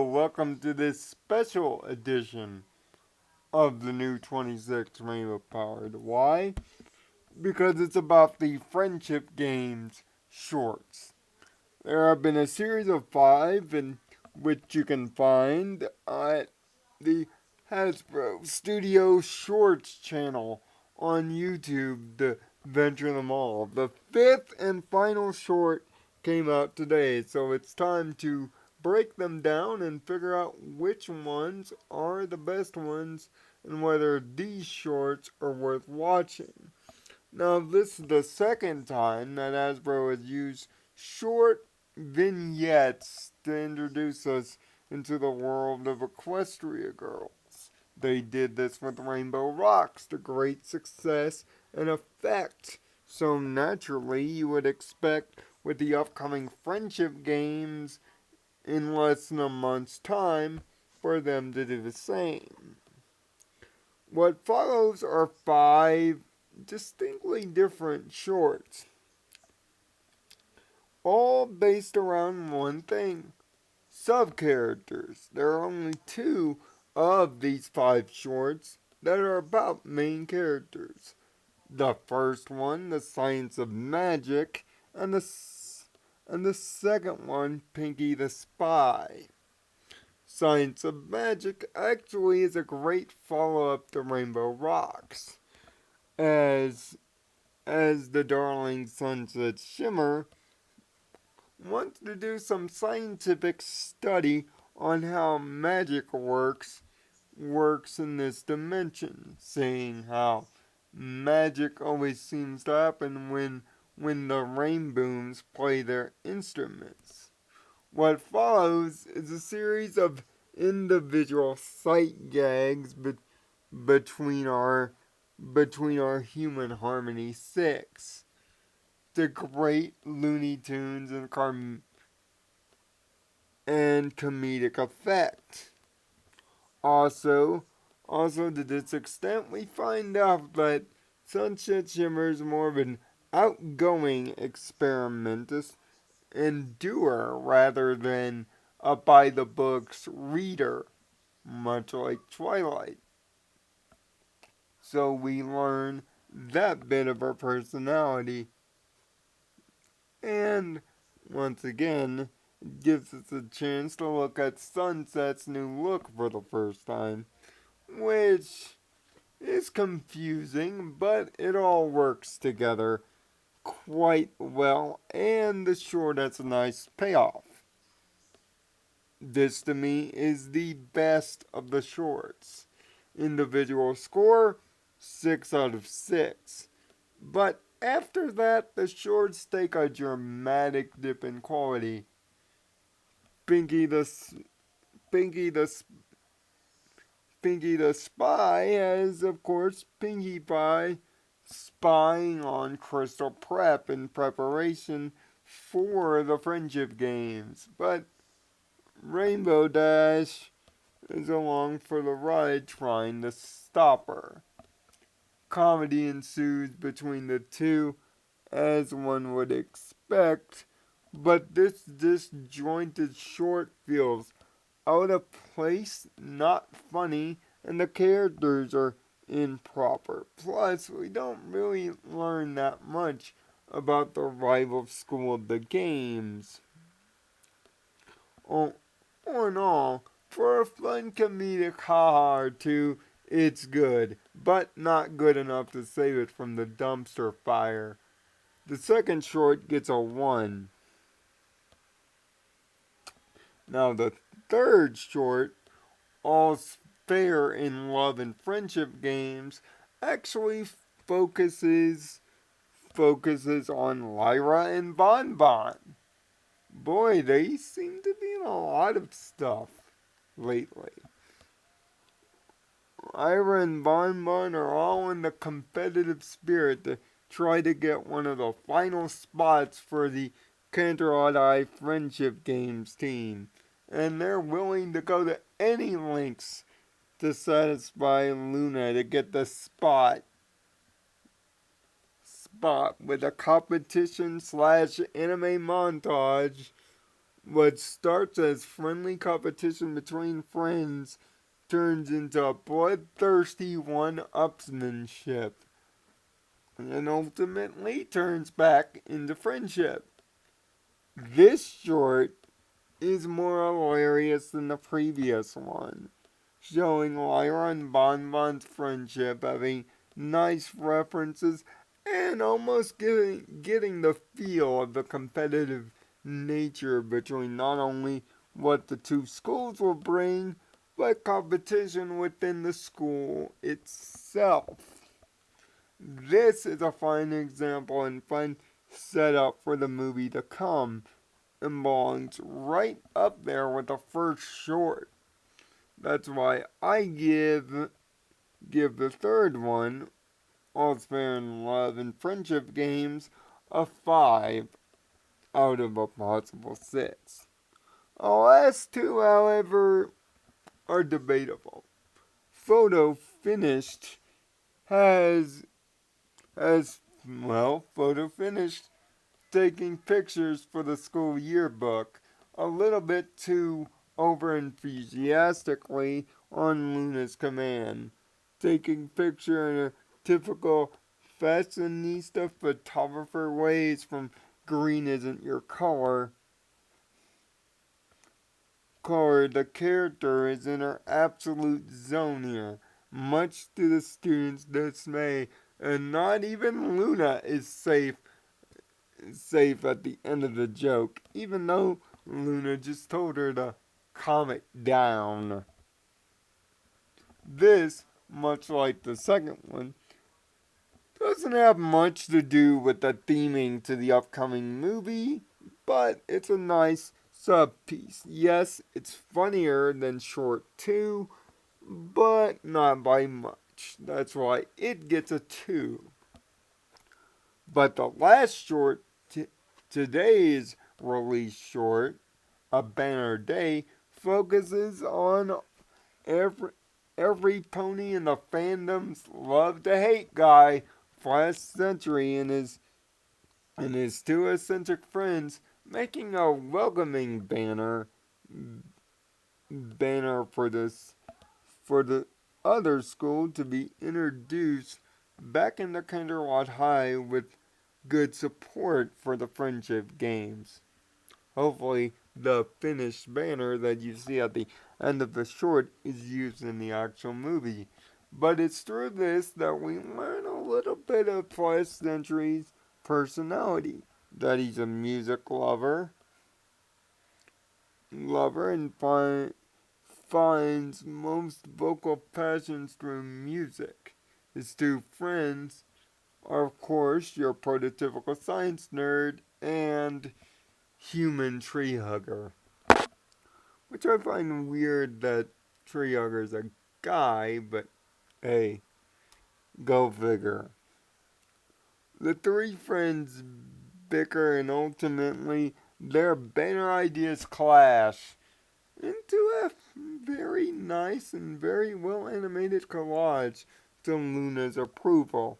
welcome to this special edition of the new 26 Rainbow Powered. Why? Because it's about the Friendship Games shorts. There have been a series of 5 in which you can find at the Hasbro Studio Shorts channel on YouTube to venture them all. The 5th and final short came out today, so it's time to break them down and figure out which ones are the best ones and whether these shorts are worth watching. Now, this is the second time that Hasbro has used short vignettes to introduce us into the world of Equestria Girls. They did this with Rainbow Rocks to great success and effect. So naturally, you would expect with the upcoming Friendship Games in less than a month's time for them to do the same. What follows are 5 distinctly different shorts, all based around one thing: sub-characters. There are only 2 of these 5 shorts that are about main characters. The first one, The Science of Magic, and the second one, Pinkie the Spy. Science of Magic actually is a great follow-up to Rainbow Rocks, as the darling Sunset Shimmer wants to do some scientific study on how magic works in this dimension, saying how magic always seems to happen when the rainbows play their instruments. What follows is a series of individual sight gags between our Human Harmony 6. The great Looney Tunes and comedic effect. Also, to this extent, we find out that Sunset Shimmer is more of an outgoing experimentist and doer rather than a by-the-books reader, much like Twilight. So we learn that bit of her personality. And, once again, it gives us a chance to look at Sunset's new look for the first time, which is confusing, but it all works together quite well, and the short has a nice payoff. This to me is the best of the shorts. Individual score 6 out of 6. But after that, the shorts take a dramatic dip in quality. Pinkie the Pinkie the Pinkie the Spy has, of course, Pinkie Pie spying on Crystal Prep in preparation for the Friendship Games. But Rainbow Dash is along for the ride trying to stop her. Comedy ensues between the two, as one would expect, but this disjointed short feels out of place, not funny, and the characters are improper. Plus, we don't really learn that much about the rival school of the games. All in all, for a fun comedic haha or two, it's good, but not good enough to save it from the dumpster fire. The second short gets a 1. Now the third short, All's Fair in Love and Friendship Games, actually focuses on Lyra and Bon Bon. Boy, they seem to be in a lot of stuff lately. Lyra and Bon Bon are all in the competitive spirit to try to get one of the final spots for the Canterlot Eye Friendship Games team, and they're willing to go to any lengths to satisfy Luna to get the spot with a competition / anime montage What starts as friendly competition between friends turns into bloodthirsty one-upsmanship and ultimately turns back into friendship. This short is more hilarious than the previous one, showing Lyra and Bonbon's friendship, having nice references, and almost getting the feel of the competitive nature between not only what the two schools will bring, but competition within the school itself. This is a fine example and fun setup for the movie to come, and belongs right up there with the first short. That's why I give the third one, All's Fair in Love and Friendship Games, a 5 out of a possible 6. The last two, however, are debatable. Photo Finished has Photo Finished taking pictures for the school yearbook a little bit too over enthusiastically on Luna's command, taking picture in a typical fashionista photographer ways from green isn't your color, the character is in her absolute zone here, much to the students' dismay, and not even Luna is safe at the end of the joke, even though Luna just told her to calm it down. This, much like the second one, doesn't have much to do with the theming to the upcoming movie, but it's a nice sub piece. Yes, it's funnier than short 2, but not by much. That's why it gets a 2. But the last short, today's release short, A Banner Day, focuses on every every pony in the fandom's love to hate guy, Flash Sentry and his two eccentric friends, making a welcoming banner for the other school to be introduced back into Kinderlot High with good support for the friendship games. Hopefully, the finished banner that you see at the end of the short is used in the actual movie. But it's through this that we learn a little bit of Flash Sentry's personality. That he's a music lover and finds most vocal passions through music. His two friends are, of course, your prototypical science nerd and human tree hugger. Which I find weird that tree hugger's a guy, but hey, go figure. The three friends bicker and ultimately their banner ideas clash into a very nice and very well animated collage to Luna's approval.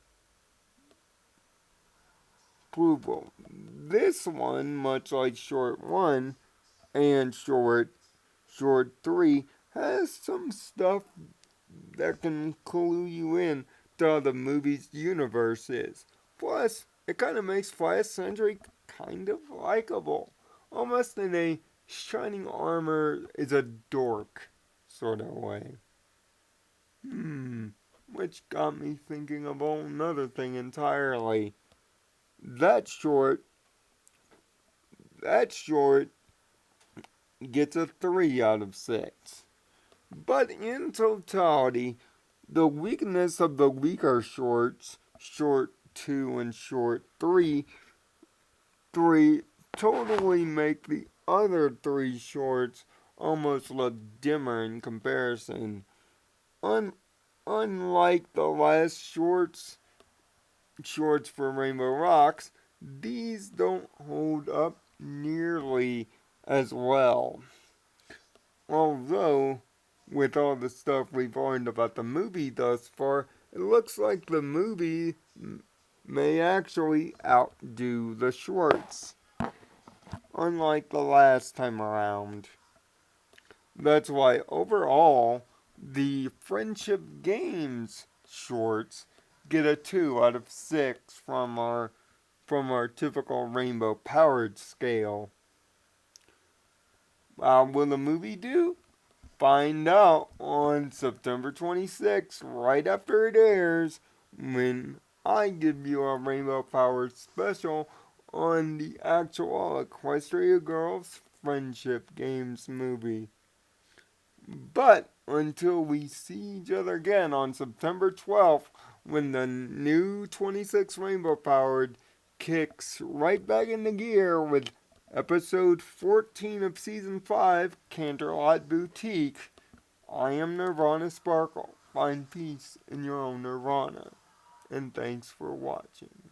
This one, much like short 1 and short 3, has some stuff that can clue you in to how the movie's universe is. Plus, it kind of makes Flash Sentry kind of likable. Almost in a shining armor is a dork sort of way. Which got me thinking of another thing entirely. That short gets a 3 out of 6. But in totality, the weakness of the weaker shorts, short 2 and short 3, totally make the other 3 shorts almost look dimmer in comparison. Unlike the last shorts for Rainbow Rocks, these don't hold up nearly as well. Although, with all the stuff we've learned about the movie thus far, it looks like the movie may actually outdo the shorts. unlike the last time around. That's why overall, the Friendship Games shorts get a 2 out of 6 from our typical rainbow powered scale. Will the movie do? Find out on September 26th, right after it airs, when I give you a rainbow powered special on the actual Equestria Girls Friendship Games movie. But until we see each other again on September 12th, when the new 26 Rainbow Powered kicks right back into gear with episode 14 of season 5, Canterlot Boutique, I am Nirvana Sparkle. Find peace in your own Nirvana. And thanks for watching.